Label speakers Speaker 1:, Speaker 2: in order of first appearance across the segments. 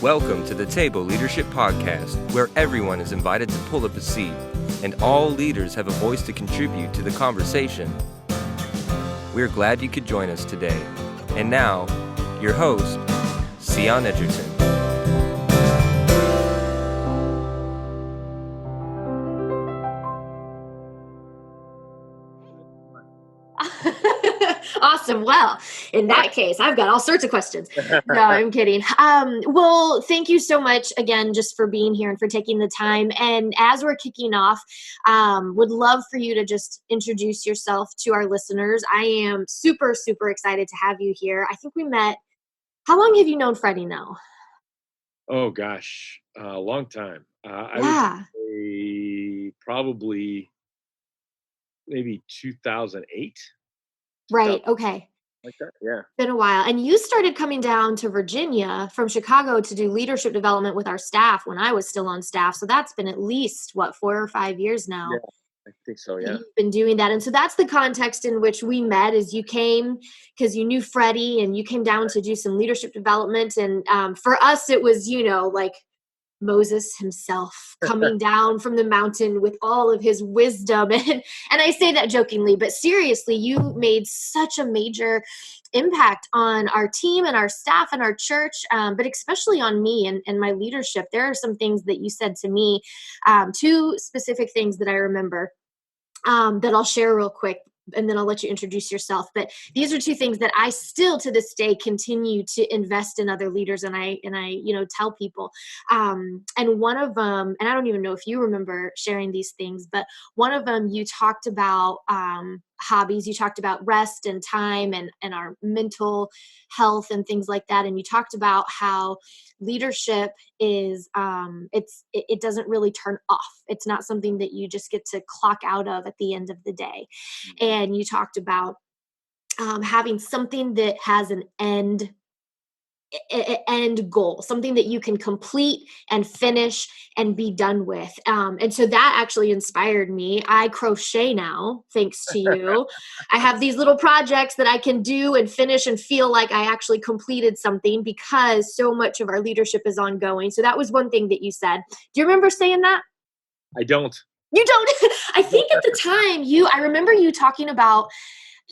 Speaker 1: Welcome to the Table Leadership Podcast, where everyone is invited to pull up a seat, and all leaders have a voice to contribute to the conversation. We're glad you could join us today. And now, your host, Cyon Edgerton.
Speaker 2: Awesome. Well, in that case, I've got all sorts of questions. No, I'm kidding. Well, thank you so much again, just for being here and for taking the time. And as we're kicking off, would love for you to just introduce yourself to our listeners. I am super, super excited to have you here. I think we met. How long have you known Freddie now?
Speaker 3: Oh gosh, a long time. I would say probably maybe 2008.
Speaker 2: Right. Okay.
Speaker 3: Like that. Yeah.
Speaker 2: Been a while. And you started coming down to Virginia from Chicago to do leadership development with our staff when I was still on staff. So that's been at least, 4 or 5 years now.
Speaker 3: Yeah, I think so. Yeah.
Speaker 2: You've been doing that. And so that's the context in which we met, is you came because you knew Freddie and you came down to do some leadership development. And for us, it was, like Moses himself coming down from the mountain with all of his wisdom. And I say that jokingly, but seriously, you made such a major impact on our team and our staff and our church, but especially on me and my leadership. There are some things that you said to me, 2 specific things that I remember that I'll share real quick, and then I'll let you introduce yourself. But these are 2 things that I still to this day continue to invest in other leaders. And I tell people, and one of them, and I don't even know if you remember sharing these things, but one of them, you talked about, hobbies. You talked about rest and time and our mental health and things like that. And you talked about how leadership is, it doesn't really turn off. It's not something that you just get to clock out of at the end of the day. And you talked about having something that has an end goal, something that you can complete and finish and be done with. And so that actually inspired me. I crochet now, thanks to you. I have these little projects that I can do and finish and feel like I actually completed something, because so much of our leadership is ongoing. So that was one thing that you said. Do you remember saying that?
Speaker 3: I don't.
Speaker 2: You don't? I think at the time I remember you talking about,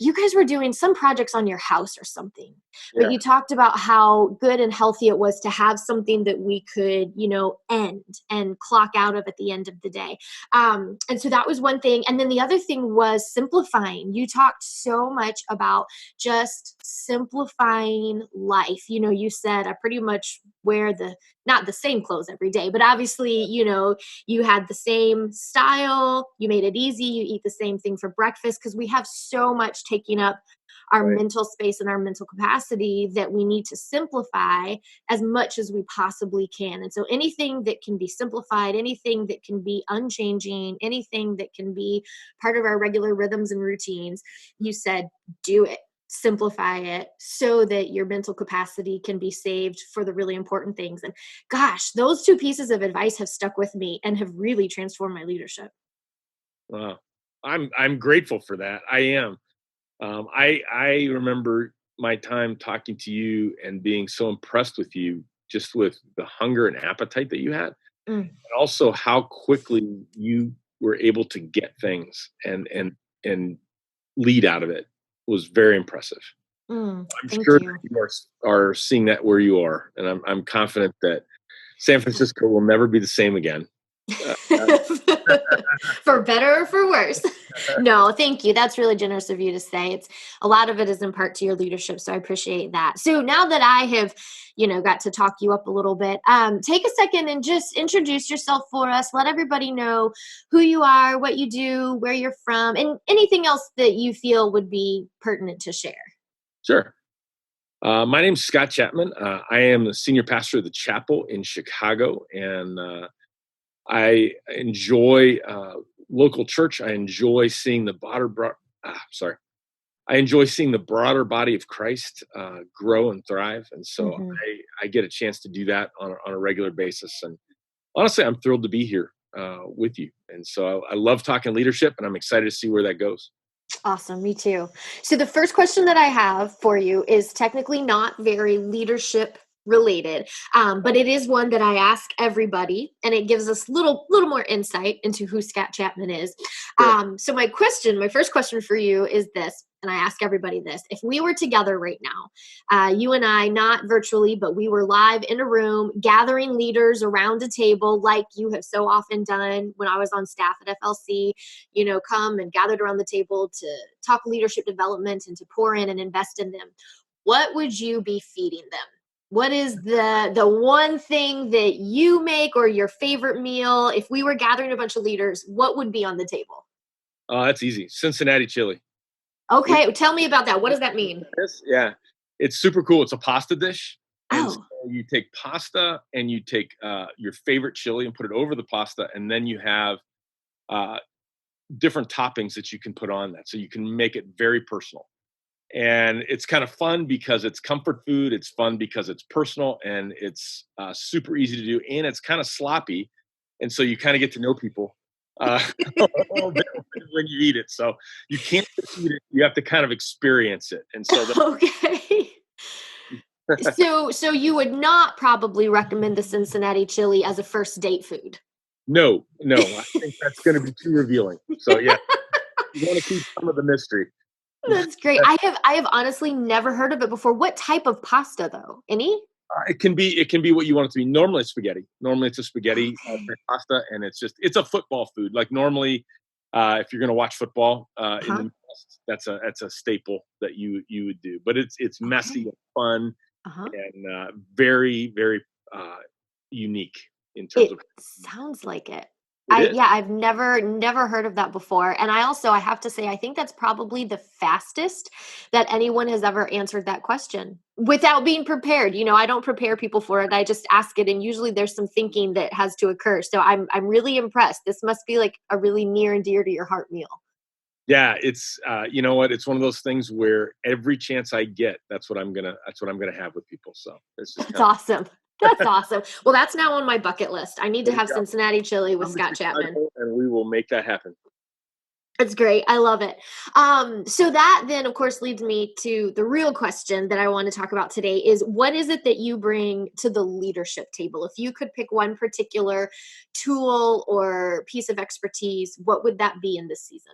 Speaker 2: you guys were doing some projects on your house or something, but you talked about how good and healthy it was to have something that we could, end and clock out of at the end of the day. And so that was one thing. And then the other thing was simplifying. You talked so much about just simplifying life. You said, I pretty much wear not the same clothes every day, but obviously, you had the same style, you made it easy, you eat the same thing for breakfast, because we have so much taking up our mental space and our mental capacity that we need to simplify as much as we possibly can. And so anything that can be simplified, anything that can be unchanging, anything that can be part of our regular rhythms and routines, you said, do it. Simplify it so that your mental capacity can be saved for the really important things. And gosh, those 2 pieces of advice have stuck with me and have really transformed my leadership.
Speaker 3: Wow. I'm grateful for that. I am. I remember my time talking to you and being so impressed with you, just with the hunger and appetite that you had, and also how quickly you were able to get things and lead out of it. Was very impressive. I'm sure
Speaker 2: you.
Speaker 3: That you are seeing that where you are, and I'm confident that San Francisco will never be the same again.
Speaker 2: For better or for worse. No, thank you. That's really generous of you to say. A lot of it is in part to your leadership, so I appreciate that. So now that I have, got to talk you up a little bit, take a second and just introduce yourself for us. Let everybody know who you are, what you do, where you're from, and anything else that you feel would be pertinent to share.
Speaker 3: Sure. My name is Scott Chapman. I am the senior pastor of the chapel in Chicago, and I enjoy local church. I enjoy seeing the broader body of Christ grow and thrive, and so I get a chance to do that on a regular basis. And honestly, I'm thrilled to be here with you. And so I love talking leadership, and I'm excited to see where that goes.
Speaker 2: Awesome. Me too. So the first question that I have for you is technically not very leadership related, but it is one that I ask everybody, and it gives us little more insight into who Scott Chapman is.
Speaker 3: Sure.
Speaker 2: So my first question for you is this, and I ask everybody this: if we were together right now, you and I, not virtually, but we were live in a room, gathering leaders around a table, like you have so often done when I was on staff at FLC, come and gathered around the table to talk leadership development and to pour in and invest in them, what would you be feeding them? What is the one thing that you make, or your favorite meal? If we were gathering a bunch of leaders, what would be on the table?
Speaker 3: That's easy. Cincinnati chili. We
Speaker 2: Okay, tell me about that. What does that mean?
Speaker 3: Yeah, it's super cool. It's a pasta dish, and so
Speaker 2: Oh,
Speaker 3: you take pasta and you take your favorite chili and put it over the pasta, and then you have uh, different toppings that you can put on that, so you can make it very personal. And it's kind of fun because it's comfort food. It's fun because it's personal, and it's super easy to do, and it's kind of sloppy, and so you kind of get to know people uh, a little bit when you eat it. So you can't just eat it; you have to kind of experience it. And so
Speaker 2: okay. So you would not probably recommend the Cincinnati chili as a first date food.
Speaker 3: no, no, I think that's going to be too revealing. So yeah, you want to keep some of the mystery.
Speaker 2: That's great. I have honestly never heard of it before. What type of pasta though? Any?
Speaker 3: It can be what you want it to be. Normally it's spaghetti. Normally it's a spaghetti
Speaker 2: Okay.
Speaker 3: type pasta, and it's a football food. Like normally, if you're going to watch football in the
Speaker 2: Uh-huh.
Speaker 3: Midwest, that's a staple that you would do. But it's messy
Speaker 2: Okay.
Speaker 3: and fun
Speaker 2: Uh-huh.
Speaker 3: and very very uh, unique in terms
Speaker 2: It
Speaker 3: of
Speaker 2: sounds like it.
Speaker 3: it is.
Speaker 2: I've never heard of that before. And I have to say, I think that's probably the fastest that anyone has ever answered that question without being prepared. I don't prepare people for it. I just ask it, and usually there's some thinking that has to occur. So I'm really impressed. This must be like a really near and dear to your heart meal.
Speaker 3: Yeah, it's you know what? It's one of those things where every chance I get, that's what I'm gonna have with people. So it's just
Speaker 2: That's
Speaker 3: kind of
Speaker 2: awesome. That's awesome. Well, that's now on my bucket list. I need to
Speaker 3: there you
Speaker 2: have
Speaker 3: go.
Speaker 2: Cincinnati chili with
Speaker 3: Come to
Speaker 2: Scott Chapman.
Speaker 3: Chicago, and we will make that happen.
Speaker 2: It's great. I love it. So that then, of course, leads me to the real question that I want to talk about today is, what is it that you bring to the leadership table? If you could pick one particular tool or piece of expertise, what would that be in this season?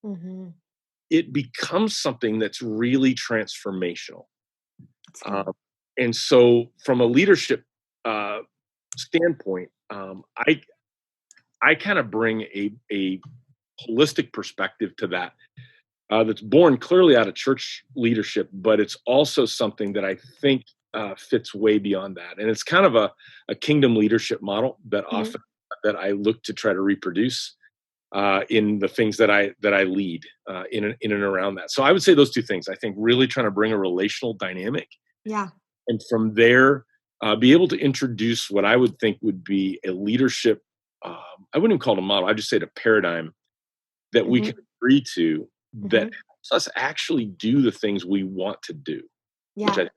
Speaker 2: Mm-hmm.
Speaker 3: It becomes something that's really transformational.
Speaker 2: That's good.
Speaker 3: Um, and so, from a leadership uh, standpoint, I kind of bring a holistic perspective to that. That's born clearly out of church leadership, but it's also something that I think fits way beyond that. And it's kind of a kingdom leadership model that
Speaker 2: Mhm.
Speaker 3: often that I look to try to reproduce in the things that I lead in and around that. So I would say those two things. I think really trying to bring a relational dynamic,
Speaker 2: Yeah.
Speaker 3: and from there, be able to introduce what I would think would be a leadership. I wouldn't even call it a model. I just say a paradigm that we
Speaker 2: Hmm.
Speaker 3: can agree to that
Speaker 2: Hmm.
Speaker 3: helps us actually do the things we want to do, which
Speaker 2: Yeah.
Speaker 3: I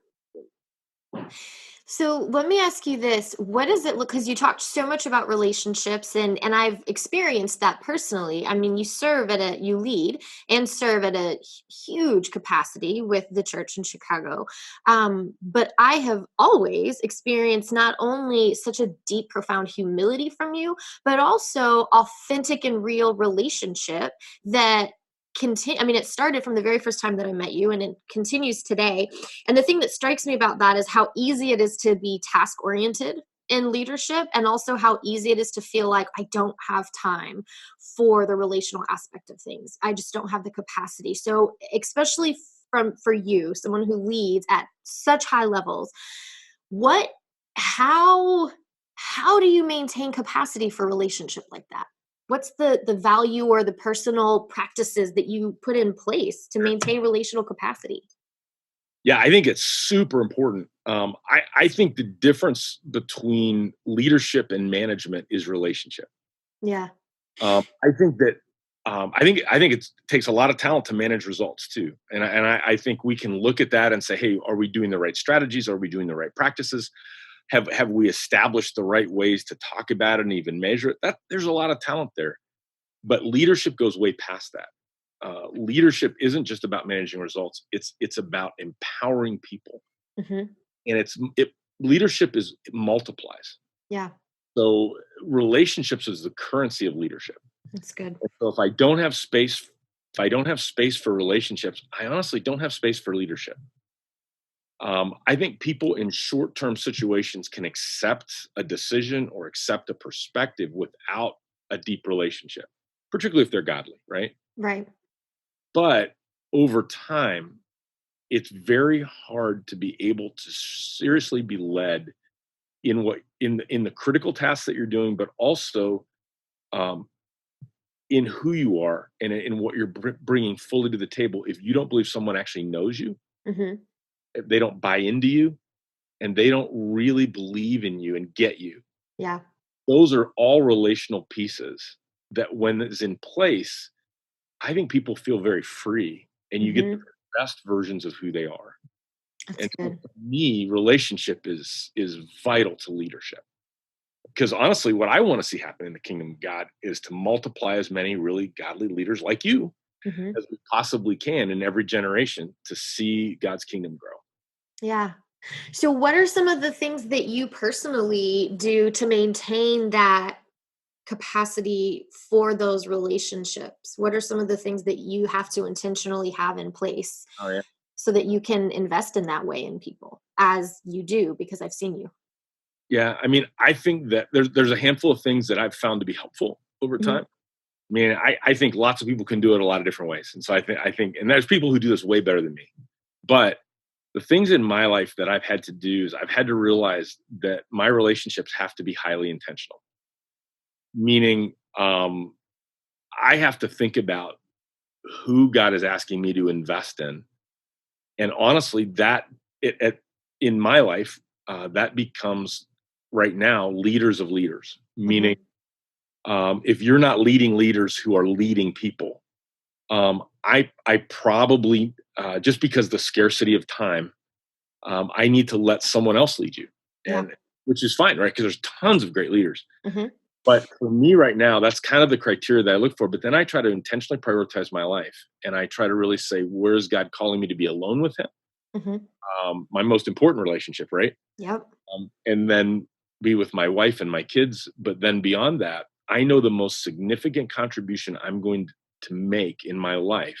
Speaker 2: So let me ask you this. What does it look, because you talked so much about relationships, and I've experienced that personally. I mean, you lead and serve at a huge capacity with the church in Chicago. But I have always experienced not only such a deep, profound humility from you, but also authentic and real relationship that continue. I mean, it started from the very first time that I met you, and it continues today. And the thing that strikes me about that is how easy it is to be task oriented in leadership, and also how easy it is to feel like I don't have time for the relational aspect of things. I just don't have the capacity. So, especially for you, someone who leads at such high levels, what how how do you maintain capacity for a relationship like that? What's the value or the personal practices that you put in place to maintain relational capacity?
Speaker 3: Yeah, I think it's super important. I think the difference between leadership and management is relationship.
Speaker 2: Yeah.
Speaker 3: I think that I think it takes a lot of talent to manage results too, and I think we can look at that and say, hey, are we doing the right strategies? Are we doing the right practices? Have we established the right ways to talk about it and even measure it? That there's a lot of talent there, but leadership goes way past that. Leadership isn't just about managing results; it's about empowering people,
Speaker 2: Hmm.
Speaker 3: and it leadership is it multiplies.
Speaker 2: Yeah,
Speaker 3: So relationships is the currency of leadership.
Speaker 2: that's good.
Speaker 3: And so if I don't have space for relationships, I honestly don't have space for leadership. I think people in short-term situations can accept a decision or accept a perspective without a deep relationship, particularly if they're godly, right?
Speaker 2: Right.
Speaker 3: But over time, it's very hard to be able to seriously be led in the critical tasks that you're doing, but also um, in who you are and in what you're bringing fully to the table. If you don't believe someone actually knows you,
Speaker 2: Hmm.
Speaker 3: if they don't buy into you, and they don't really believe in you and get you,
Speaker 2: Yeah.
Speaker 3: those are all relational pieces that when it's in place, I think people feel very free and you get the
Speaker 2: Hmm.
Speaker 3: best versions of who they are.
Speaker 2: That's
Speaker 3: And so
Speaker 2: good.
Speaker 3: for me, relationship is vital to leadership. Because honestly, what I want to see happen in the kingdom of God is to multiply as many really godly leaders like you
Speaker 2: Hmm.
Speaker 3: as we possibly can in every generation to see God's kingdom grow.
Speaker 2: Yeah. So, what are some of the things that you personally do to maintain that capacity for those relationships? What are some of the things that you have to intentionally have in place
Speaker 3: Oh yeah.
Speaker 2: so that you can invest in that way in people as you do? Because I've seen you.
Speaker 3: Yeah, I mean, I think that there's a handful of things that I've found to be helpful over
Speaker 2: Hmm.
Speaker 3: time. I mean, I think lots of people can do it a lot of different ways, and so I think, and there's people who do this way better than me. But the things in my life that I've had to do is I've had to realize that my relationships have to be highly intentional. Meaning, I have to think about who God is asking me to invest in, and honestly, in my life, that becomes right now leaders of leaders. Meaning,
Speaker 2: Hmm.
Speaker 3: if you're not leading leaders who are leading people, I probably just because the scarcity of time, I need to let someone else lead you,
Speaker 2: Yeah.
Speaker 3: and which is fine, right? Because there's tons of great leaders.
Speaker 2: Hmm.
Speaker 3: But for me right now, that's kind of the criteria that I look for. But then I try to intentionally prioritize my life, and I try to really say, where is God calling me to be alone with Him?
Speaker 2: Hmm.
Speaker 3: My most important relationship, right?
Speaker 2: Yep.
Speaker 3: And then be with my wife and my kids. But then beyond that, I know the most significant contribution I'm going to make in my life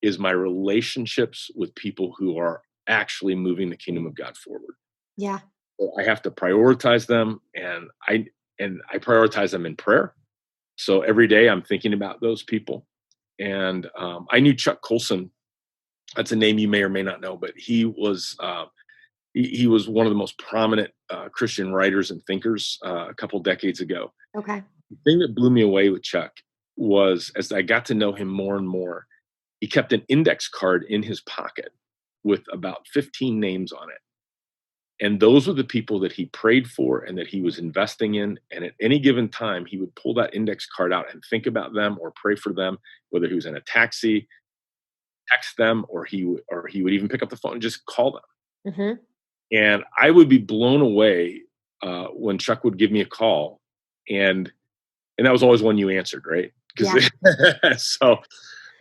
Speaker 3: is my relationships with people who are actually moving the kingdom of God forward.
Speaker 2: Yeah.
Speaker 3: So I have to prioritize them, and I prioritize them in prayer. So every day I'm thinking about those people. And I knew Chuck Colson. That's a name you may or may not know, but he was one of the most prominent Christian writers and thinkers a couple decades ago.
Speaker 2: Okay.
Speaker 3: The thing that blew me away with Chuck was as I got to know him more and more, he kept an index card in his pocket with about 15 names on it. And those were the people that he prayed for and that he was investing in. And at any given time, he would pull that index card out and think about them or pray for them, whether he was in a taxi, text them, or he would even pick up the phone and just call them.
Speaker 2: Hmm.
Speaker 3: And I would be blown away when Chuck would give me a call, and that was always one you answered, right? Because
Speaker 2: Yeah.
Speaker 3: so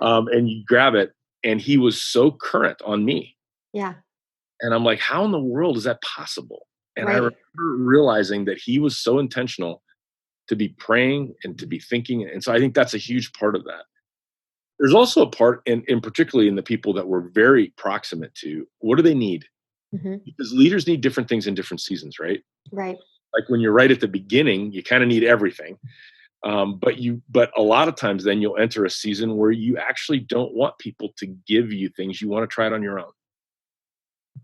Speaker 3: and you grab it, and he was so current on me,
Speaker 2: Yeah.
Speaker 3: and I'm like, how in the world is that possible? And I remember
Speaker 2: Right.
Speaker 3: realizing that he was so intentional to be praying and to be thinking, and so I think that's a huge part of that. There's also a part, in particularly in the people that we're very proximate to. What do they need?
Speaker 2: Hmm.
Speaker 3: Because leaders need different things in different seasons, right?
Speaker 2: Right.
Speaker 3: Like when you're right at the beginning, you kind of need everything. But a lot of times then you'll enter a season where you actually don't want people to give you things. You want to try it on your own.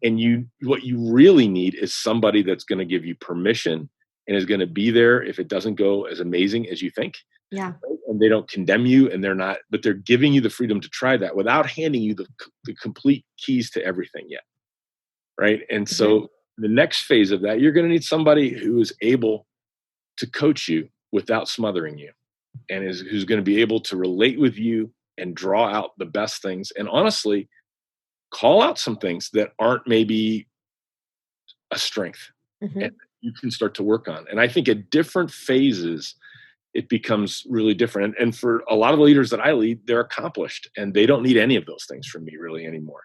Speaker 3: And what you really need is somebody that's going to give you permission and is going to be there if it doesn't go as amazing as you think.
Speaker 2: Yeah.
Speaker 3: Right? And they don't condemn you, and but they're giving you the freedom to try that without handing you the complete keys to everything yet. Right. And so the next phase of that, you're going to need somebody who is able to coach you without smothering you, and who's going to be able to relate with you and draw out the best things, and honestly call out some things that aren't maybe a strength, and you can start to work on. And I think at different phases, it becomes really different. And for a lot of the leaders that I lead, they're accomplished and they don't need any of those things from me really anymore.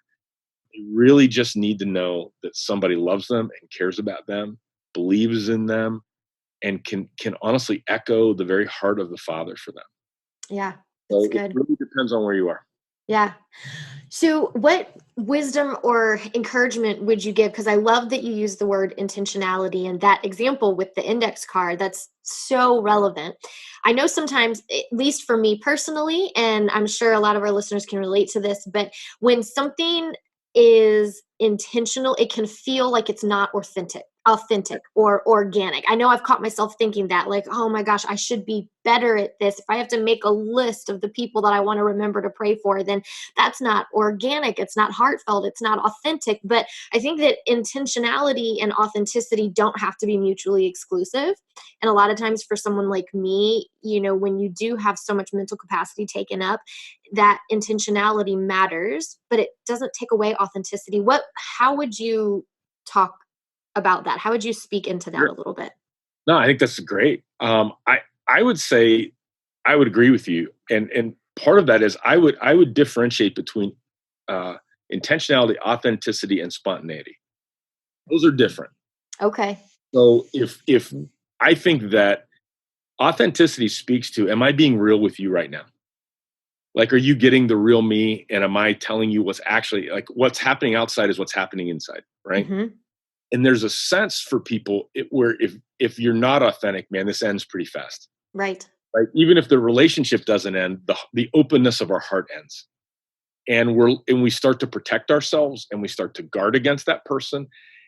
Speaker 3: They really just need to know that somebody loves them and cares about them, believes in them, and can honestly echo the very heart of the Father for them.
Speaker 2: Yeah, that's
Speaker 3: So
Speaker 2: good.
Speaker 3: it really depends on where you are.
Speaker 2: Yeah. So what wisdom or encouragement would you give? Because I love that you use the word intentionality and that example with the index card. That's so relevant. I know sometimes, at least for me personally, and I'm sure a lot of our listeners can relate to this, but when something is intentional, it can feel like it's not authentic or organic. I know I've caught myself thinking that, like, oh my gosh, I should be better at this. If I have to make a list of the people that I want to remember to pray for, then that's not organic. It's not heartfelt. It's not authentic. But I think that intentionality and authenticity don't have to be mutually exclusive. And a lot of times for someone like me, when you do have so much mental capacity taken up, that intentionality matters, but it doesn't take away authenticity. How would you talk about that? How would you speak into that a little bit?
Speaker 3: No, I think that's great. I would say I would agree with you, and part of that is I would differentiate between intentionality, authenticity, and spontaneity. Those are different.
Speaker 2: Okay.
Speaker 3: So if I think that authenticity speaks to, am I being real with you right now? Like, are you getting the real me? And am I telling you what's actually, like, what's happening outside is what's happening inside, right? And there's a sense for people where if you're not authentic, man, this ends pretty fast.
Speaker 2: Right.
Speaker 3: Right. Even if the relationship doesn't end, the openness of our heart ends. And we start to protect ourselves, and we start to guard against that person.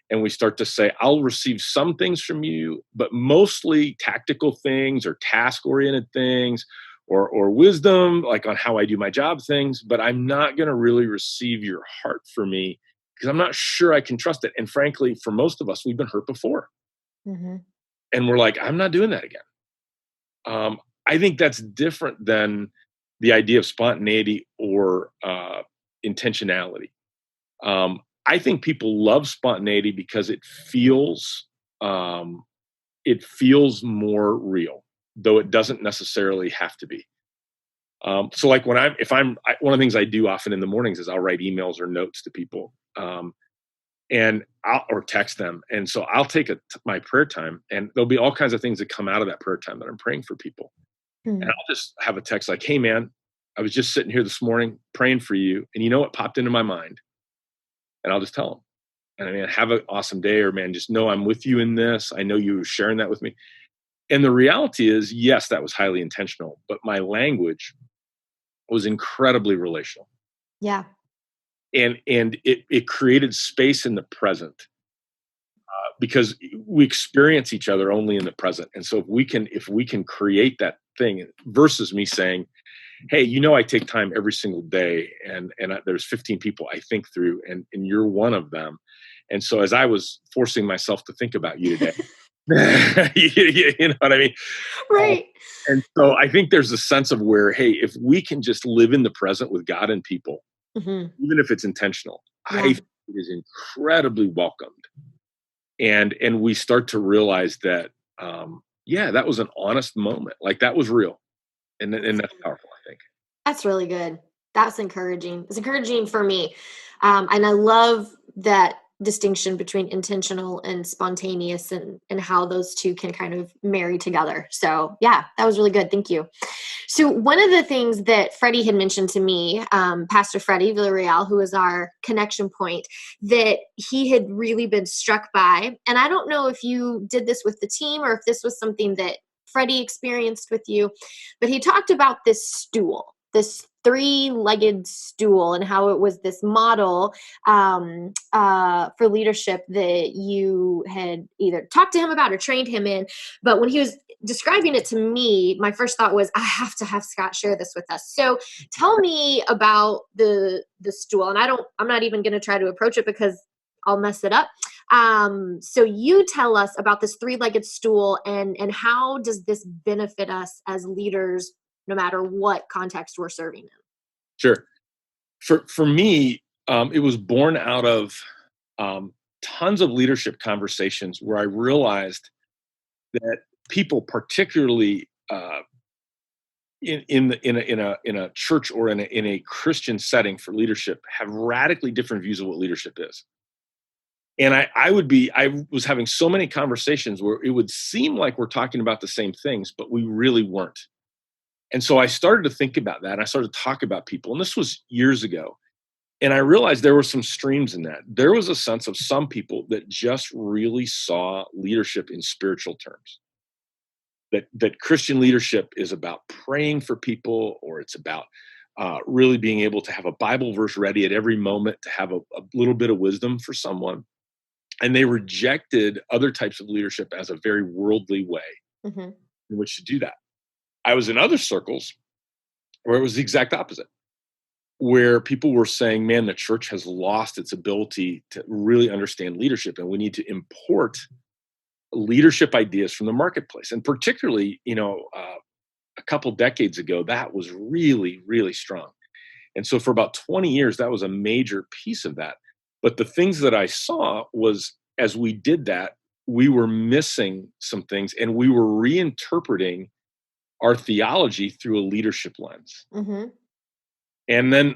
Speaker 3: And we start to say, I'll receive some things from you, but mostly tactical things or task-oriented things or wisdom, like on how I do my job things, but I'm not going to really receive your heart for me because I'm not sure I can trust it. And frankly, for most of us, we've been hurt before. And we're like, I'm not doing that again. I think that's different than the idea of spontaneity or intentionality. I think people love spontaneity because it feels more real, though it doesn't necessarily have to be. So like one of the things I do often in the mornings is I'll write emails or notes to people, or text them. And so I'll take my prayer time, and there'll be all kinds of things that come out of that prayer time that I'm praying for people. And I'll just have a text like, hey man, I was just sitting here this morning praying for you, and you know what popped into my mind? And I'll just tell them. And I mean, have an awesome day, or man, just know I'm with you in this. I know you were sharing that with me. And the reality is, yes, that was highly intentional, but my language was incredibly relational.
Speaker 2: Yeah.
Speaker 3: And it created space in the present because we experience each other only in the present. And so if we can create that thing versus me saying, hey, I take time every single day, and there's 15 people I think through, and you're one of them. And so as I was forcing myself to think about you today, you know what I mean?
Speaker 2: Right.
Speaker 3: And so I think there's a sense of where, hey, if we can just live in the present with God and people, even if it's intentional, I think it is incredibly welcomed. And we start to realize that, that was an honest moment. Like, that was real. And that's powerful, I think.
Speaker 2: That's really good. That's encouraging. It's encouraging for me. And I love that distinction between intentional and spontaneous and how those two can kind of marry together. So yeah, that was really good. Thank you. So one of the things that Freddie had mentioned to me, Pastor Freddie Villarreal, who is our connection point, that he had really been struck by, and I don't know if you did this with the team or if this was something that Freddie experienced with you, but he talked about this stool. this three-legged stool and how it was this model for leadership that you had either talked to him about or trained him in. But when he was describing it to me, my first thought was, I have to have Scott share this with us. So tell me about the stool. And I'm not even going to try to approach it because I'll mess it up. So you tell us about this three-legged stool and how does this benefit us as leaders, no matter what context we're serving in?
Speaker 3: Sure. For me, it was born out of tons of leadership conversations where I realized that people, particularly in a church or in a Christian setting for leadership, have radically different views of what leadership is. And I was having so many conversations where it would seem like we're talking about the same things, but we really weren't. And so I started to think about that. And I started to talk about people. And this was years ago. And I realized there were some streams in that. There was a sense of some people that just really saw leadership in spiritual terms. That Christian leadership is about praying for people, or it's about really being able to have a Bible verse ready at every moment to have a little bit of wisdom for someone. And they rejected other types of leadership as a very worldly way in which to do that. I was in other circles where it was the exact opposite, where people were saying, man, the church has lost its ability to really understand leadership, and we need to import leadership ideas from the marketplace. And particularly, a couple decades ago, that was really, really strong. And so for about 20 years, that was a major piece of that. But the things that I saw was, as we did that, we were missing some things, and we were reinterpreting our theology through a leadership lens. And then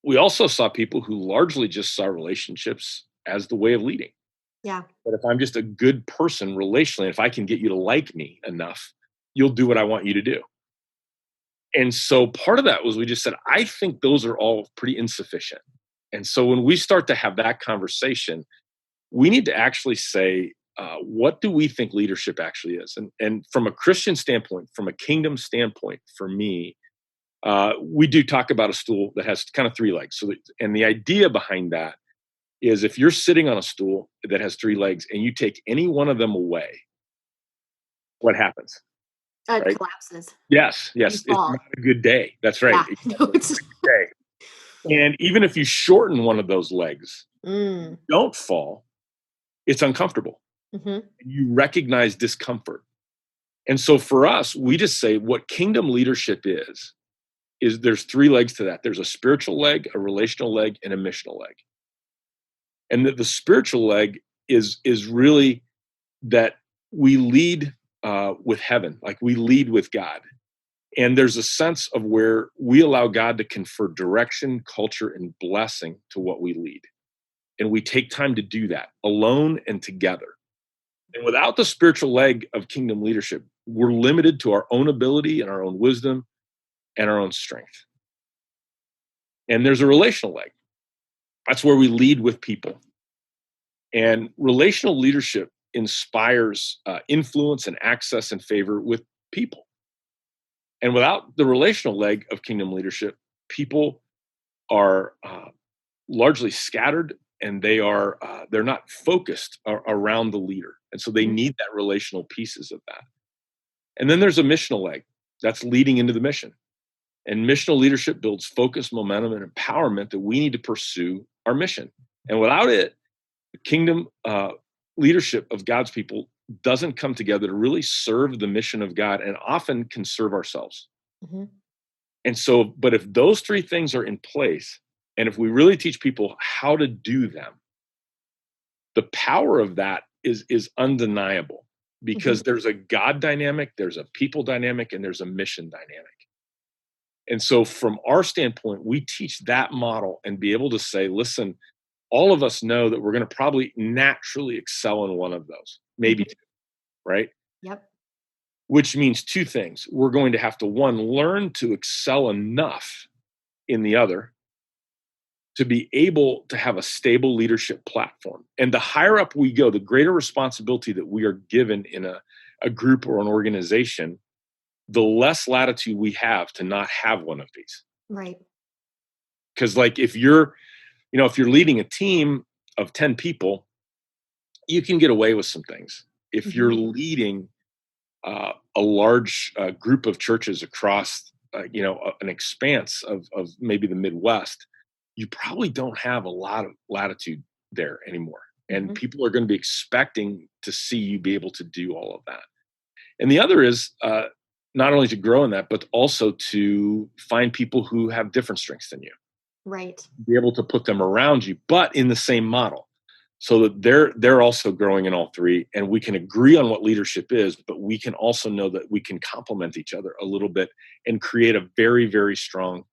Speaker 3: we also saw people who largely just saw relationships as the way of leading.
Speaker 2: Yeah.
Speaker 3: But if I'm just a good person relationally, if I can get you to like me enough, you'll do what I want you to do. And so part of that was, we just said, I think those are all pretty insufficient. And so when we start to have that conversation, we need to actually say, what do we think leadership actually is? And from a Christian standpoint, from a kingdom standpoint, for me, we do talk about a stool that has kind of three legs. And the idea behind that is, if you're sitting on a stool that has three legs and you take any one of them away, what happens?
Speaker 2: It
Speaker 3: Right?
Speaker 2: collapses.
Speaker 3: Yes. It's not a good day. That's right.
Speaker 2: Yeah.
Speaker 3: Exactly.
Speaker 2: No, it's
Speaker 3: day. And even if you shorten one of those legs, don't fall, it's uncomfortable. You recognize discomfort. And so for us, we just say what kingdom leadership is there's three legs to that. There's a spiritual leg, a relational leg, and a missional leg. And the spiritual leg is really that we lead with heaven, like we lead with God. And there's a sense of where we allow God to confer direction, culture, and blessing to what we lead. And we take time to do that alone and together. And without the spiritual leg of kingdom leadership, we're limited to our own ability and our own wisdom and our own strength. And there's a relational leg. That's where we lead with people. And relational leadership inspires influence and access and favor with people. And without the relational leg of kingdom leadership, people are largely scattered, and they're not focused around the leader. And so they need that relational pieces of that. And then there's a missional leg that's leading into the mission. And missional leadership builds focus, momentum, and empowerment that we need to pursue our mission. And without it, the kingdom leadership of God's people doesn't come together to really serve the mission of God, and often can serve ourselves. And so, but if those three things are in place, and if we really teach people how to do them, the power of that is undeniable, because there's a God dynamic, there's a people dynamic, and there's a mission dynamic. And so from our standpoint, we teach that model and be able to say, listen, all of us know that we're going to probably naturally excel in one of those, maybe two, right?
Speaker 2: Yep.
Speaker 3: Which means two things. We're going to have to, one, learn to excel enough in the other to be able to have a stable leadership platform. And the higher up we go, the greater responsibility that we are given in a group or an organization, the less latitude we have to not have one of these.
Speaker 2: Right.
Speaker 3: Because like if you're leading a team of 10 people, you can get away with some things. If you're leading a large group of churches across an expanse of maybe the Midwest, you probably don't have a lot of latitude there anymore. And people are going to be expecting to see you be able to do all of that. And the other is not only to grow in that, but also to find people who have different strengths than you.
Speaker 2: Right.
Speaker 3: Be able to put them around you, but in the same model, so that they're also growing in all three, and we can agree on what leadership is, but we can also know that we can complement each other a little bit and create a very, very strong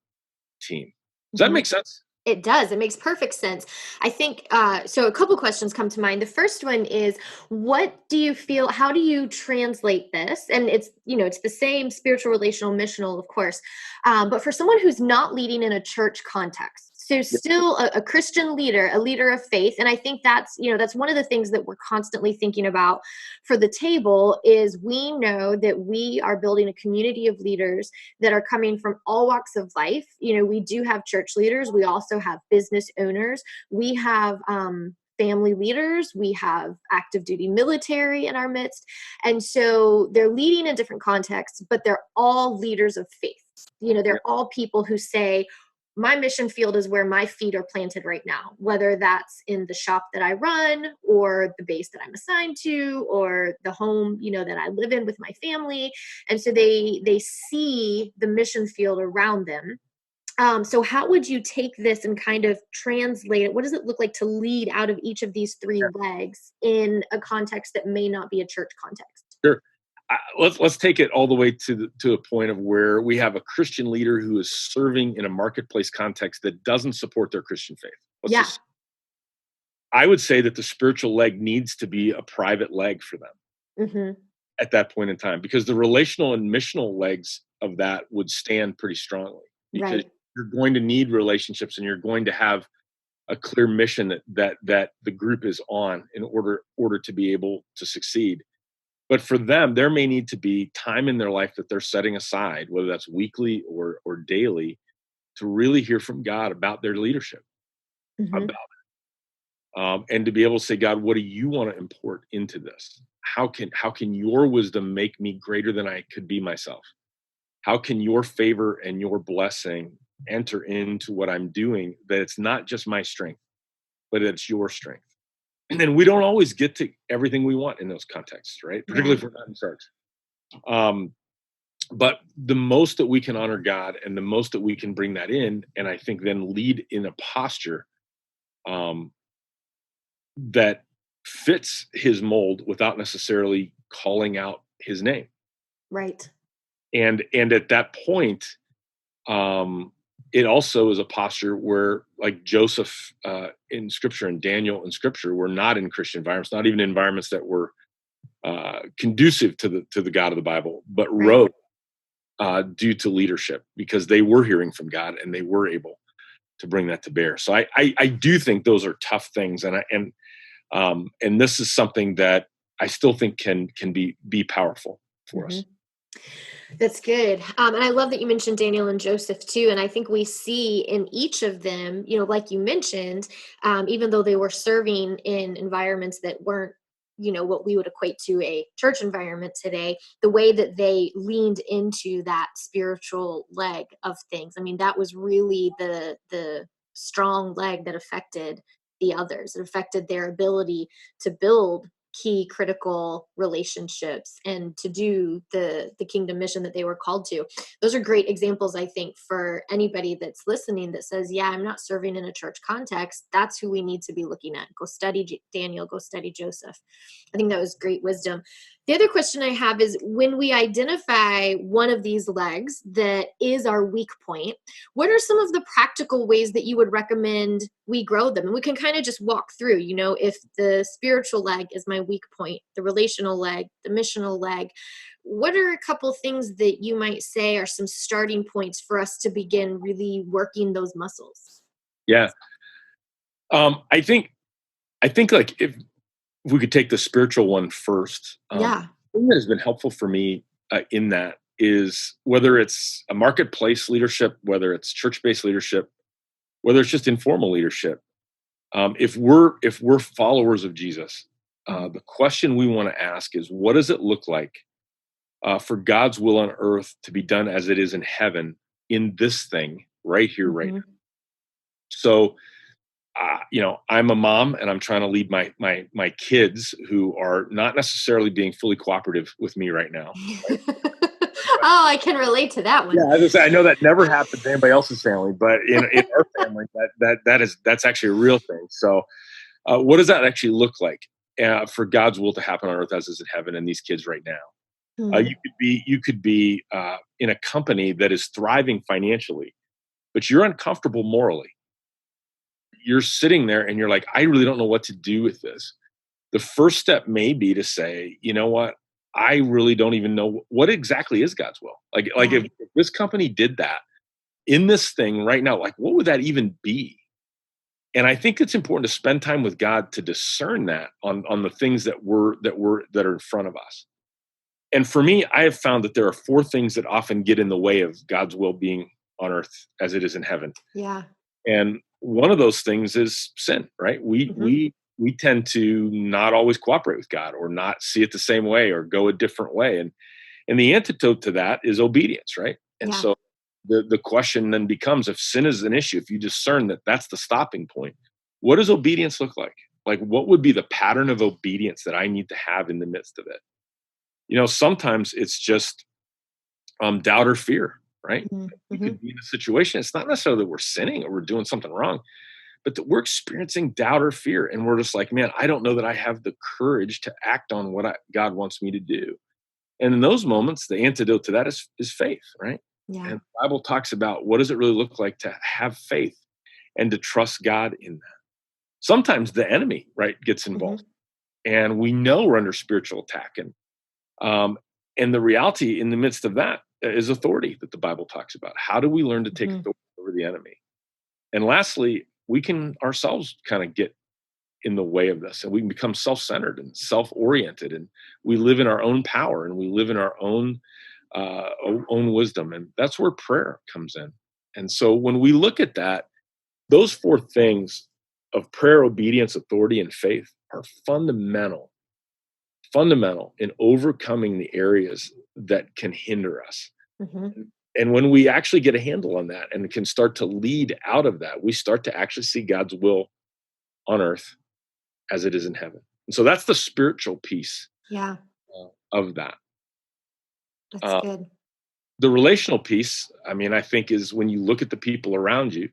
Speaker 3: team. Does that make sense?
Speaker 2: It does. It makes perfect sense. I think, so a couple questions come to mind. The first one is, what do you feel, how do you translate this? And it's, it's the same spiritual, relational, missional, of course. But for someone who's not leading in a church context, so still a Christian leader, a leader of faith. And I think that's one of the things that we're constantly thinking about for the table is we know that we are building a community of leaders that are coming from all walks of life. We do have church leaders. We also have business owners. We have family leaders. We have active duty military in our midst. And so they're leading in different contexts, but they're all leaders of faith. They're all people who say, my mission field is where my feet are planted right now, whether that's in the shop that I run or the base that I'm assigned to or the home, that I live in with my family. And so they see the mission field around them. So how would you take this and kind of translate it? What does it look like to lead out of each of these three legs in a context that may not be a church context?
Speaker 3: Sure. Let's take it all the way to a point of where we have a Christian leader who is serving in a marketplace context that doesn't support their Christian faith. I would say that the spiritual leg needs to be a private leg for them at that point in time, because the relational and missional legs of that would stand pretty strongly, because you're going to need relationships and you're going to have a clear mission that the group is on in order to be able to succeed. But for them, there may need to be time in their life that they're setting aside, whether that's weekly or daily, to really hear from God about their leadership, about it. And to be able to say, God, what do you want to import into this? How can your wisdom make me greater than I could be myself? How can your favor and your blessing enter into what I'm doing, that it's not just my strength, but it's your strength? And we don't always get to everything we want in those contexts, right? Particularly if we're not in charge. But the most that we can honor God and the most that we can bring that in, and I think then lead in a posture that fits his mold without necessarily calling out his name.
Speaker 2: Right.
Speaker 3: And at that point, it also is a posture where, like Joseph in Scripture and Daniel in Scripture, were not in Christian environments, not even environments that were conducive to the God of the Bible, but wrote due to leadership, because they were hearing from God and they were able to bring that to bear. So I do think those are tough things, and this is something that I still think can be powerful for us.
Speaker 2: That's good. And I love that you mentioned Daniel and Joseph too. And I think we see in each of them, like you mentioned, even though they were serving in environments that weren't, what we would equate to a church environment today, the way that they leaned into that spiritual leg of things. I mean, that was really the strong leg that affected the others. It affected their ability to build key critical relationships and to do the kingdom mission that they were called to. Those are great examples, I think, for anybody that's listening that says, yeah, I'm not serving in a church context. That's who we need to be looking at. Go study Daniel, go study Joseph. I think that was great wisdom. The other question I have is, when we identify one of these legs that is our weak point, what are some of the practical ways that you would recommend we grow them? And we can kind of just walk through, if the spiritual leg is my weak point, the relational leg, the missional leg, what are a couple things that you might say are some starting points for us to begin really working those muscles?
Speaker 3: Yeah. I think like if we could take the spiritual one first, the thing that has been helpful for me in that is whether it's a marketplace leadership, whether it's church-based leadership, whether it's just informal leadership, if we're followers of Jesus, the question we want to ask is, what does it look like for God's will on earth to be done as it is in heaven in this thing right here, right now? So, I'm a mom, and I'm trying to lead my kids who are not necessarily being fully cooperative with me right now.
Speaker 2: Oh, I can relate to that one.
Speaker 3: Yeah, as I say, I know that never happens in anybody else's family, but in our family, that's actually a real thing. So, what does that actually look like for God's will to happen on earth as is in heaven in these kids right now? You could be in a company that is thriving financially, but you're uncomfortable morally. You're sitting there and you're like, I really don't know what to do with this. The first step may be to say, you know what? I really don't even know what exactly is God's will. Like if this company did that in this thing right now, like what would that even be? And I think it's important to spend time with God to discern that on the things that are in front of us. And for me, I have found that there are 4 things that often get in the way of God's will being on earth as it is in heaven.
Speaker 2: Yeah.
Speaker 3: And one of those things is sin, right? We tend to not always cooperate with God, or not see it the same way, or go a different way. And the antidote to that is obedience, right? And so the question then becomes, if sin is an issue, if you discern that that's the stopping point, what does obedience look like? Like, what would be the pattern of obedience that I need to have in the midst of it? Sometimes it's just doubt or fear, right? We could be in a situation, it's not necessarily that we're sinning or we're doing something wrong, but that we're experiencing doubt or fear. And we're just like, man, I don't know that I have the courage to act on what God wants me to do. And in those moments, the antidote to that is faith, right?
Speaker 2: Yeah.
Speaker 3: And the Bible talks about, what does it really look like to have faith and to trust God in that? Sometimes the enemy, right, gets involved, and we know we're under spiritual attack. And the reality in the midst of that is authority that the Bible talks about. How do we learn to take authority over the enemy? And lastly, we can ourselves kind of get in the way of this, and we can become self-centered and self-oriented, and we live in our own power, and we live in our own wisdom. And that's where prayer comes in. And so when we look at that, those 4 things of prayer, obedience, authority, and faith are fundamental in overcoming the areas that can hinder us. And when we actually get a handle on that and can start to lead out of that, we start to actually see God's will on earth as it is in heaven. And so that's the spiritual piece of that.
Speaker 2: That's good.
Speaker 3: The relational piece, I think, is when you look at the people around you,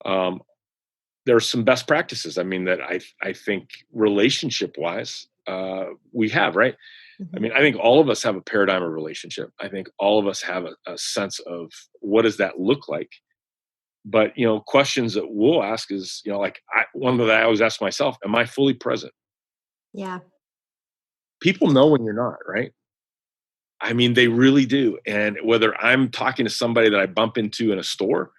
Speaker 3: there are some best practices. That I think relationship-wise, we have, right? I think all of us have a paradigm of relationship. I think all of us have a sense of what does that look like. But, questions that we'll ask is, one that I always ask myself, am I fully present?
Speaker 2: Yeah.
Speaker 3: People know when you're not, right? They really do. And whether I'm talking to somebody that I bump into in a store,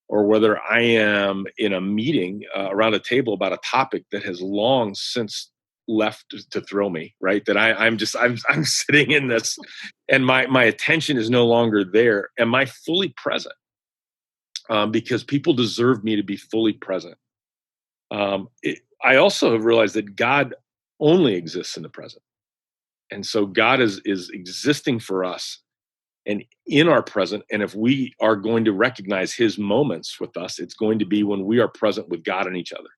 Speaker 3: or whether I am in a meeting around a table about a topic that has long since left to throw me, right? That I'm sitting in this, and my attention is no longer there. Am I fully present? Because people deserve me to be fully present. I also have realized that God only exists in the present. And so God is existing for us and in our present. And if we are going to recognize his moments with us, it's going to be when we are present with God and each other.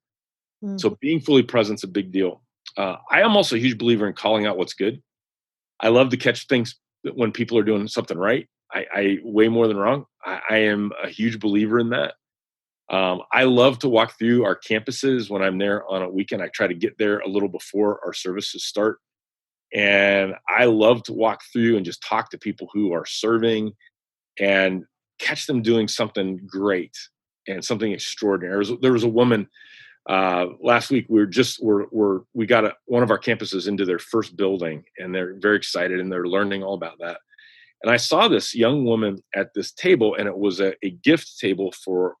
Speaker 3: So being fully present is a big deal. I am also a huge believer in calling out what's good. I love to catch things when people are doing something right. I way more than wrong. I am a huge believer in that. I love to walk through our campuses when I'm there on a weekend. I try to get there a little before our services start. And I love to walk through and just talk to people who are serving and catch them doing something great and something extraordinary. There was a woman last week. We got one of our campuses into their first building, and they're very excited and they're learning all about that. And I saw this young woman at this table, and it was a gift table for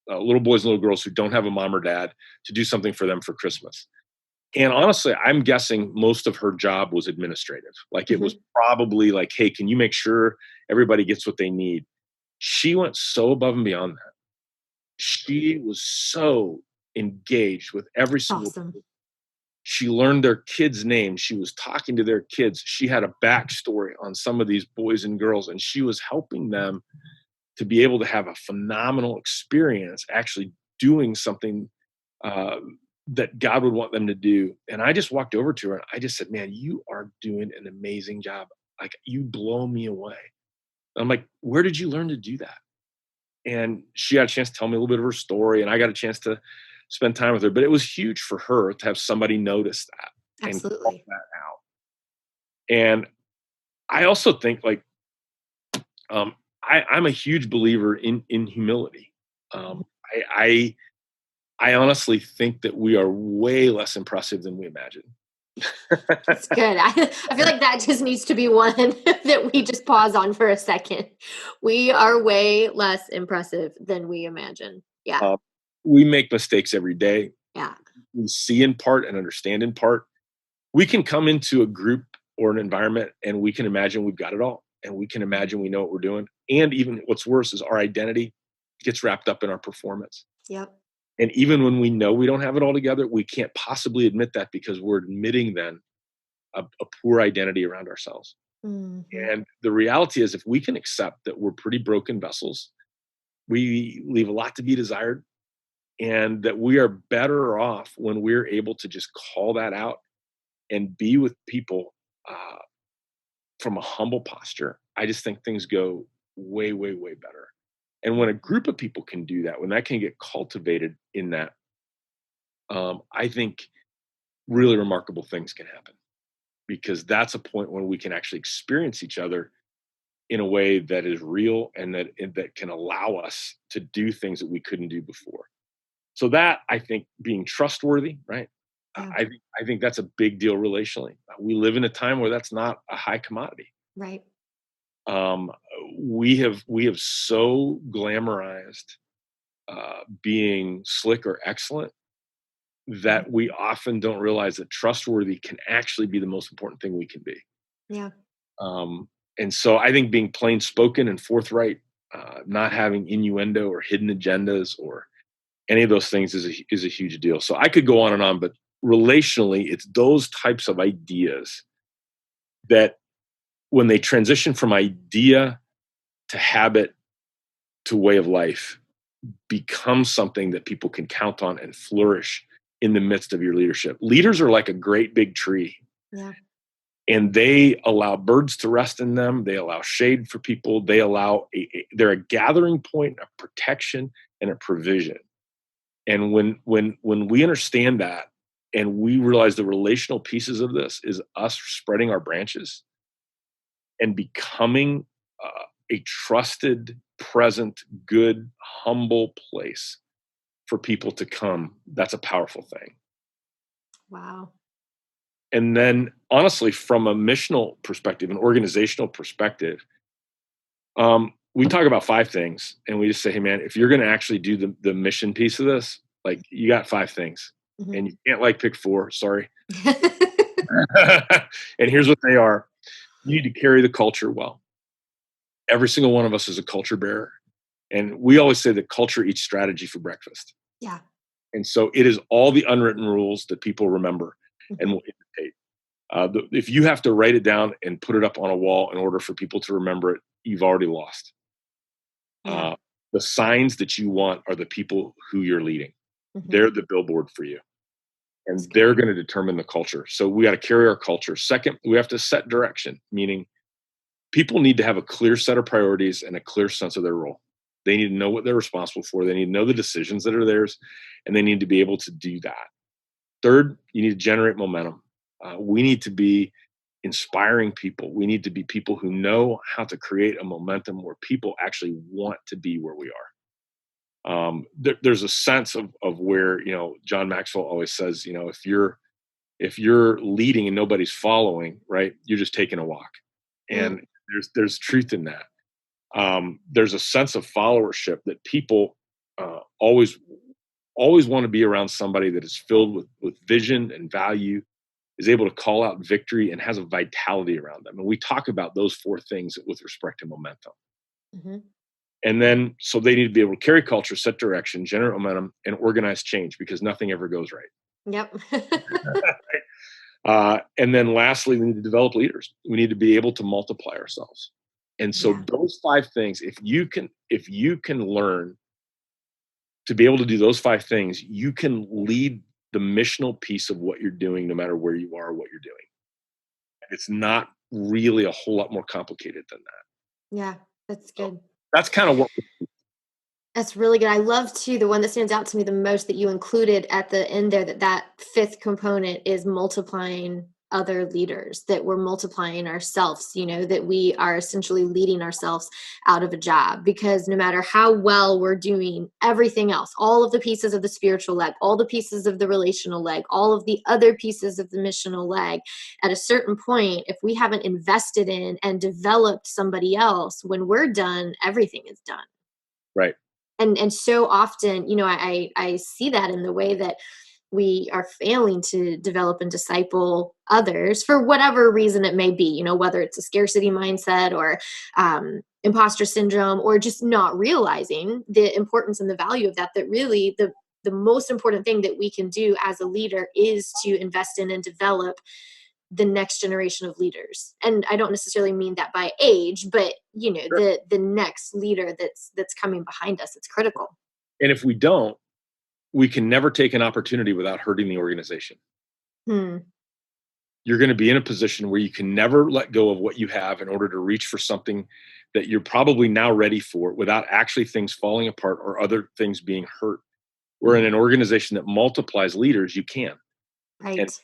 Speaker 3: little boys and little girls who don't have a mom or dad to do something for them for Christmas. And honestly, I'm guessing most of her job was administrative. Like, it was
Speaker 2: Mhm.
Speaker 3: probably like, hey, can you make sure everybody gets what they need? She went so above and beyond that. She was so engaged with every single.
Speaker 2: Awesome.
Speaker 3: She learned their kids' names. She was talking to their kids. She had a backstory on some of these boys and girls, and she was helping them to be able to have a phenomenal experience actually doing something uh, that God would want them to do. And I just walked over to her and I just said, man, you are doing an amazing job. Like, you blow me away. I'm like, where did you learn to do that? And she had a chance to tell me a little bit of her story, and I got a chance to spend time with her. But it was huge for her to have somebody notice that and call
Speaker 2: Absolutely.
Speaker 3: that out. And I also think, like, I'm a huge believer in humility.
Speaker 2: Mhm.
Speaker 3: Um, I, I honestly think that we are way less impressive than we imagine.
Speaker 2: It's good. I feel like that just needs to be one that we just pause on for a second. We are way less impressive than we imagine. Yeah.
Speaker 3: Um, we make mistakes every day.
Speaker 2: Yeah.
Speaker 3: We see in part and understand in part. We can come into a group or an environment and we can imagine we've got it all, and we can imagine we know what we're doing. And even what's worse is our identity gets wrapped up in our performance.
Speaker 2: Yep.
Speaker 3: And even when we know we don't have it all together, we can't possibly admit that, because we're admitting then a poor identity around ourselves.
Speaker 2: Hmm.
Speaker 3: And the reality is, if we can accept that we're pretty broken vessels, we leave a lot to be desired, and that we are better off when we're able to just call that out and be with people uh, from a humble posture. I just think things go way, way, way better. And when a group of people can do that, when that can get cultivated in that, I think really remarkable things can happen, because that's a point when we can actually experience each other in a way that is real, and that can allow us to do things that we couldn't do before. So that, I think, being trustworthy, right?
Speaker 2: Yeah.
Speaker 3: I think that's a big deal relationally. We live in a time where that's not a high commodity.
Speaker 2: Right.
Speaker 3: Um, we have so glamorized being slick or excellent,
Speaker 2: Mhm.
Speaker 3: that we often don't realize that trustworthy can actually be the most important thing we can be.
Speaker 2: Yeah.
Speaker 3: Um, and so I think being plain spoken and forthright, not having innuendo or hidden agendas or any of those things is a huge deal. So I could go on and on, but relationally, it's those types of ideas that, when they transition from idea to habit to way of life, become something that people can count on and flourish in the midst of your leadership. Leaders are like a great big tree,
Speaker 2: Yeah.
Speaker 3: and they allow birds to rest in them. They allow shade for people. They allow they're a gathering point, a protection, and a provision. And when we understand that, and we realize the relational pieces of this is us spreading our branches and becoming a trusted, present, good, humble place for people to come, that's a powerful thing.
Speaker 2: Wow.
Speaker 3: And then, honestly, from a missional perspective, an organizational perspective, we talk about 5 things, and we just say, hey, man, if you're going to actually do the mission piece of this, like, you got 5 things,
Speaker 2: Mhm.
Speaker 3: and you can't like pick 4. Sorry. And here's what they are. You need to carry the culture well. Every single one of us is a culture bearer. And we always say that culture eats strategy for breakfast.
Speaker 2: Yeah.
Speaker 3: And so it is all the unwritten rules that people remember and
Speaker 2: Mhm.
Speaker 3: will imitate. If you have to write it down and put it up on a wall in order for people to remember it, you've already lost.
Speaker 2: Yeah.
Speaker 3: The signs that you want are the people who you're leading.
Speaker 2: Mhm.
Speaker 3: They're the billboard for you,
Speaker 2: That's
Speaker 3: and
Speaker 2: good.
Speaker 3: they're going to determine the culture. So we got to carry our culture. Second, we have to set direction, meaning people need to have a clear set of priorities and a clear sense of their role. They need to know what they're responsible for. They need to know the decisions that are theirs, and they need to be able to do that. Third, you need to generate momentum. We need to be inspiring people. We need to be people who know how to create a momentum where people actually want to be where we are. There's a sense of where, John Maxwell always says, if you're leading and nobody's following, right, you're just taking a walk.
Speaker 2: Mm.
Speaker 3: And there's truth in that. There's a sense of followership that people always always want to be around somebody that is filled with vision and value, is able to call out victory, and has a vitality around them. And we talk about those 4 things with respect to momentum.
Speaker 2: Mm-hmm.
Speaker 3: And then, so they need to be able to carry culture, set direction, generate momentum, and organize change, because nothing ever goes right.
Speaker 2: Yep.
Speaker 3: And then lastly, we need to develop leaders. We need to be able to multiply ourselves. And so
Speaker 2: Yeah.
Speaker 3: those 5 things, if you can learn to be able to do those 5 things, you can lead the missional piece of what you're doing, no matter where you are, what you're doing. It's not really a whole lot more complicated than that.
Speaker 2: Yeah, that's
Speaker 3: So
Speaker 2: good.
Speaker 3: that's kind of what.
Speaker 2: That's really good. I love too, the one that stands out to me the most that you included at the end there, that 5th component is multiplying other leaders, that we're multiplying ourselves, that we are essentially leading ourselves out of a job, because no matter how well we're doing everything else, all of the pieces of the spiritual leg, all the pieces of the relational leg, all of the other pieces of the missional leg, at a certain point, if we haven't invested in and developed somebody else, when we're done, everything is done.
Speaker 3: Right.
Speaker 2: And so often, I see that in the way that we are failing to develop and disciple others for whatever reason it may be, whether it's a scarcity mindset or imposter syndrome, or just not realizing the importance and the value of that really the most important thing that we can do as a leader is to invest in and develop the next generation of leaders. And I don't necessarily mean that by age, but
Speaker 3: Sure.
Speaker 2: the next leader that's coming behind us. It's critical.
Speaker 3: And if we don't, we can never take an opportunity without hurting the organization. You're going to be in a position where you can never let go of what you have in order to reach for something that you're probably now ready for, without actually things falling apart or other things being hurt. We're in an organization that multiplies leaders. You can.
Speaker 2: Right.
Speaker 3: And that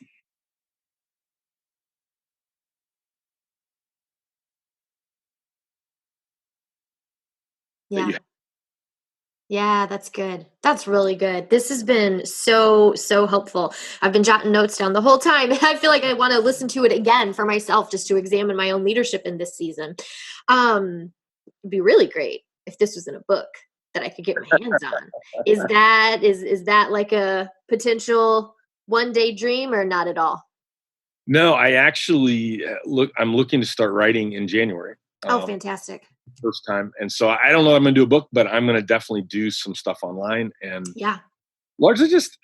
Speaker 2: Yeah.
Speaker 3: you
Speaker 2: Yeah, that's good. That's really good. This has been so helpful. I've been jotting notes down the whole time. I feel like I want to listen to it again for myself, just to examine my own leadership in this season. It'd be really great if this was in a book that I could get my hands on. Is that like a potential one-day dream, or not at all?
Speaker 3: No, I actually I'm looking to start writing in January.
Speaker 2: Oh, fantastic.
Speaker 3: First time. And so I don't know if I'm going to do a book, but I'm going to definitely do some stuff online, and
Speaker 2: Yeah.
Speaker 3: largely just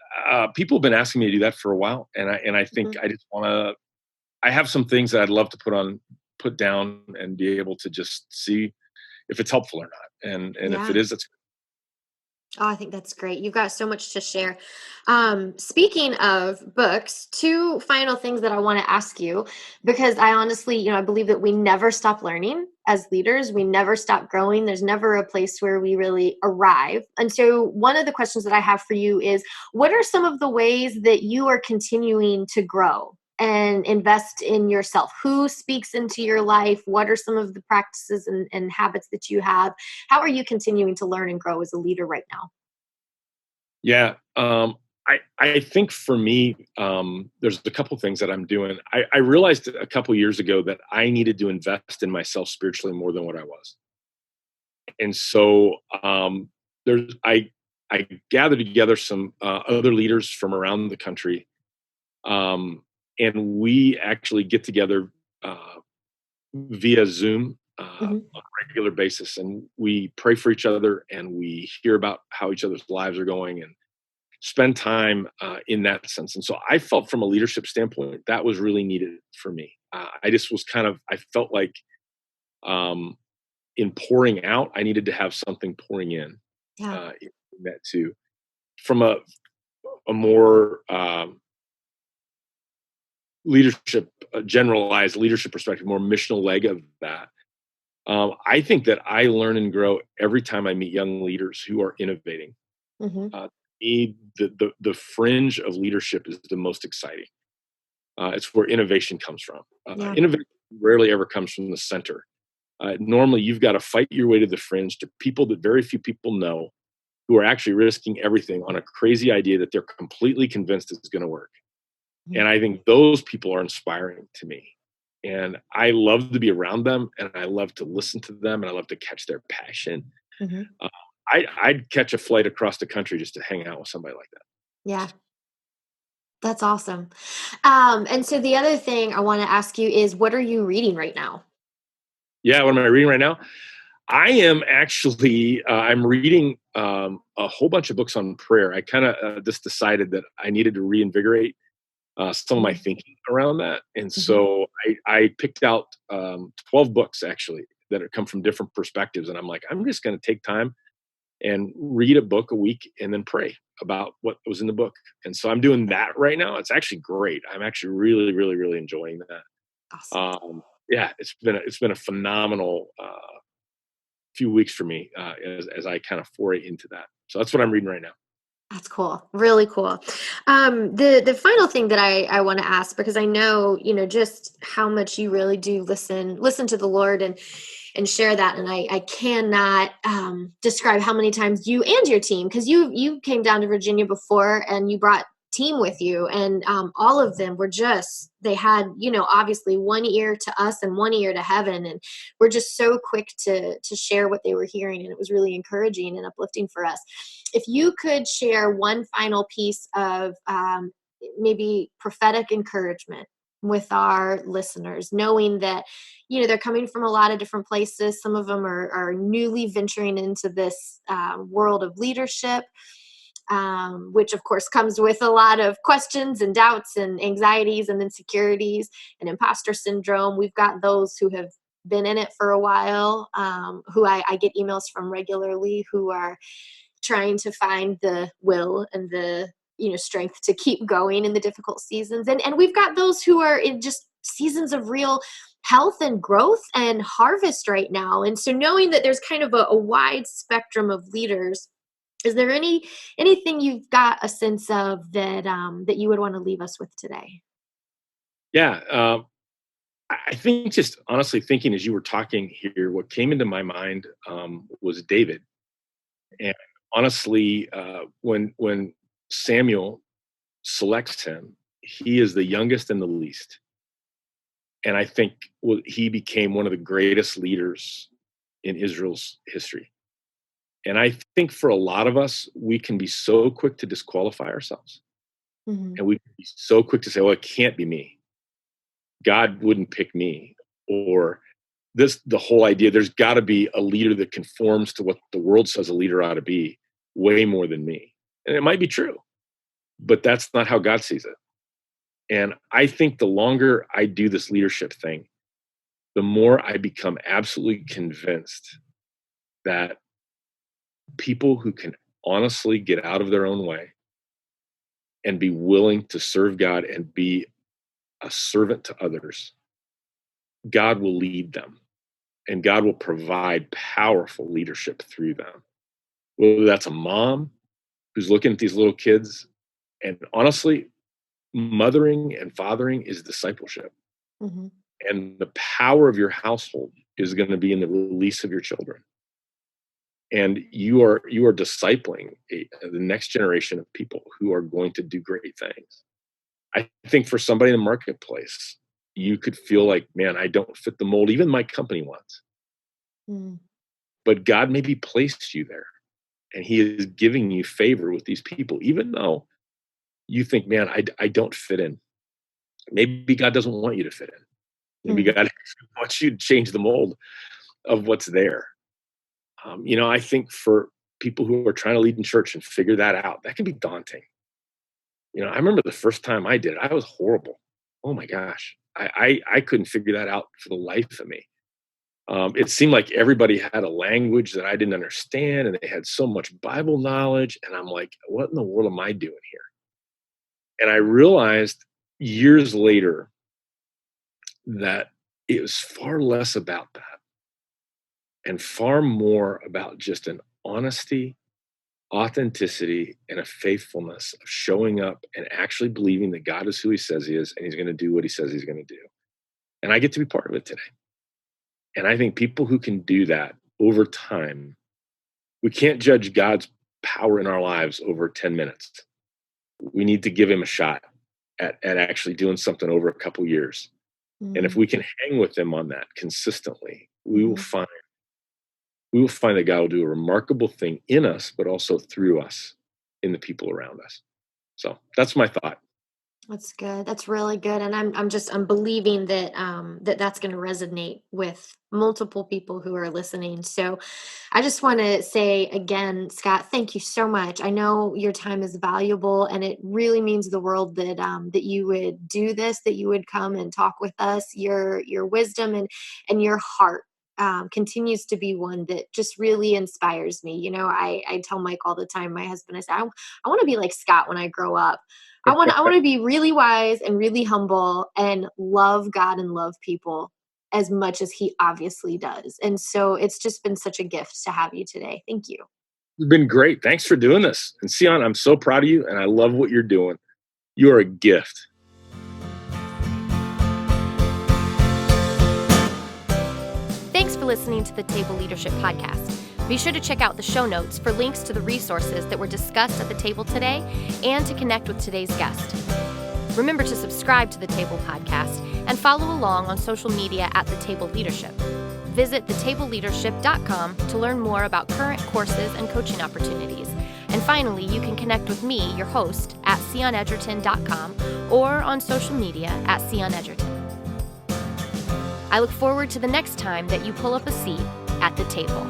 Speaker 3: people have been asking me to do that for a while. And I think
Speaker 2: Mhm.
Speaker 3: I just want to, I have some things that I'd love to put down and be able to just see if it's helpful or not. And if
Speaker 2: Yeah.
Speaker 3: it is, that's
Speaker 2: Oh, I think that's great. You've got so much to share. Speaking of books, 2 final things that I want to ask you, because I honestly, I believe that we never stop learning as leaders. We never stop growing. There's never a place where we really arrive. And so one of the questions that I have for you is, what are some of the ways that you are continuing to grow and invest in yourself? Who speaks into your life? What are some of the practices and habits that you have? How are you continuing to learn and grow as a leader right now?
Speaker 3: yeah. I think for me, there's a couple things that I'm doing. I realized a couple years ago that I needed to invest in myself spiritually more than what I was. And so there's I gathered together some other leaders from around the country, and we actually get together via Zoom
Speaker 2: Mhm.
Speaker 3: on a regular basis, and we pray for each other, and we hear about how each other's lives are going, and spend time in that sense. And so I felt, from a leadership standpoint, that was really needed for me. I just was I felt like um, in pouring out, I needed to have something pouring
Speaker 2: Yeah.
Speaker 3: in that too. From a more generalized leadership perspective, more missional leg of that. I think that I learn and grow every time I meet young leaders who are innovating.
Speaker 2: Mhm.
Speaker 3: Uh, the fringe of leadership is the most exciting. It's where innovation comes from.
Speaker 2: Yeah.
Speaker 3: Innovation rarely ever comes from the center. Normally, you've got to fight your way to the fringe, to people that very few people know, who are actually risking everything on a crazy idea that they're completely convinced is going to work.
Speaker 2: Mhm.
Speaker 3: And I think those people are inspiring to me. And I love to be around them, and I love to listen to them, and I love to catch their passion.
Speaker 2: Mhm.
Speaker 3: I'd catch a flight across the country just to hang out with somebody like that.
Speaker 2: Yeah. That's awesome. And so the other thing I want to ask you is, what are you reading right now?
Speaker 3: Yeah, what am I reading right now? I am actually I'm reading a whole bunch of books on prayer. I kind of just decided that I needed to reinvigorate some of my thinking around that, and
Speaker 2: Mm-hmm.
Speaker 3: so I picked out 12 books actually that have come from different perspectives, and I'm like, I'm just going to take time and read a book a week and then pray about what was in the book. And so I'm doing that right now. It's actually great. I'm actually really, really, really enjoying that.
Speaker 2: Awesome.
Speaker 3: Yeah, it's been a phenomenal few weeks for me as I kind of foray into that. So that's what I'm reading right now.
Speaker 2: That's cool. Really cool. The final thing that I want to ask, because I know, just how much you really do listen to the Lord and share that. And I cannot describe how many times you and your team, because you came down to Virginia before and you brought team with you, and all of them were they had, obviously one ear to us and one ear to heaven, and we're just so quick to share what they were hearing, and it was really encouraging and uplifting for us. If you could share one final piece of maybe prophetic encouragement with our listeners, knowing that they're coming from a lot of different places. Some of them are newly venturing into this world of leadership, which of course comes with a lot of questions and doubts and anxieties and insecurities and imposter syndrome. We've got those who have been in it for a while, who I get emails from regularly, who are trying to find the will and the strength to keep going in the difficult seasons, and we've got those who are in just seasons of real health and growth and harvest right now. And so knowing that there's kind of a wide spectrum of leaders, is there anything you've got a sense of that you would want to leave us with today?
Speaker 3: Yeah. I think just honestly thinking as you were talking here, what came into my mind was David. And honestly, when Samuel selects him, he is the youngest and the least. And I think he became one of the greatest leaders in Israel's history. And I think for a lot of us, we can be so quick to disqualify ourselves.
Speaker 2: Hmm.
Speaker 3: And we can be so quick to say, well, it can't be me. God wouldn't pick me. Or the whole idea, there's got to be a leader that conforms to what the world says a leader ought to be way more than me. And it might be true, but that's not how God sees it. And I think the longer I do this leadership thing, the more I become absolutely convinced that people who can honestly get out of their own way and be willing to serve God and be a servant to others, God will lead them and God will provide powerful leadership through them. Whether that's a mom who's looking at these little kids, and honestly, mothering and fathering is discipleship.
Speaker 2: Hmm.
Speaker 3: And the power of your household is going to be in the release of your children. And you are discipling the next generation of people who are going to do great things. I think for somebody in the marketplace, you could feel like, man, I don't fit the mold, even my company wants.
Speaker 2: Mm.
Speaker 3: But God maybe placed you there, and He is giving you favor with these people, even though you think, man, I don't fit in. Maybe God doesn't want you to fit in. Maybe
Speaker 2: Mm.
Speaker 3: God wants you to change the mold of what's there. I think for people who are trying to lead in church and figure that out, that can be daunting. I remember the first time I did it, I was horrible. Oh my gosh. I couldn't figure that out for the life of me. It seemed like everybody had a language that I didn't understand, and they had so much Bible knowledge. And I'm like, what in the world am I doing here? And I realized years later that it was far less about that and far more about just an honesty, authenticity, and a faithfulness of showing up and actually believing that God is who He says He is and He's going to do what He says He's going to do. And I get to be part of it today. And I think people who can do that over time, we can't judge God's power in our lives over 10 minutes. We need to give Him a shot at actually doing something over a couple years. And if
Speaker 2: Mm.
Speaker 3: we can hang with Him on that consistently, we will
Speaker 2: Mhm.
Speaker 3: find we will find that God will do a remarkable thing in us, but also through us in the people around us. So that's my thought.
Speaker 2: That's good. That's really good. And I'm believing that that's going to resonate with multiple people who are listening. So I just want to say again, Scott, thank you so much. I know your time is valuable, and it really means the world that that you would do this, that you would come and talk with us. Your wisdom and your heart continues to be one that just really inspires me. I tell Mike all the time, my husband, I say, I want to be like Scott when I grow up. I want to be really wise and really humble and love God and love people as much as he obviously does. And so it's just been such a gift to have you today. Thank you.
Speaker 3: You've been great. Thanks for doing this. And Cyon, I'm so proud of you, and I love what you're doing. You are a gift.
Speaker 4: Thanks for listening to the Table Leadership Podcast. Be sure to check out the show notes for links to the resources that were discussed at the table today and to connect with today's guest. Remember to subscribe to the Table Podcast and follow along on social media at The Table Leadership. Visit thetableleadership.com to learn more about current courses and coaching opportunities. And finally, you can connect with me, your host, at CyonEdgerton.com or on social media at CyonEdgerton. I look forward to the next time that you pull up a seat at the table.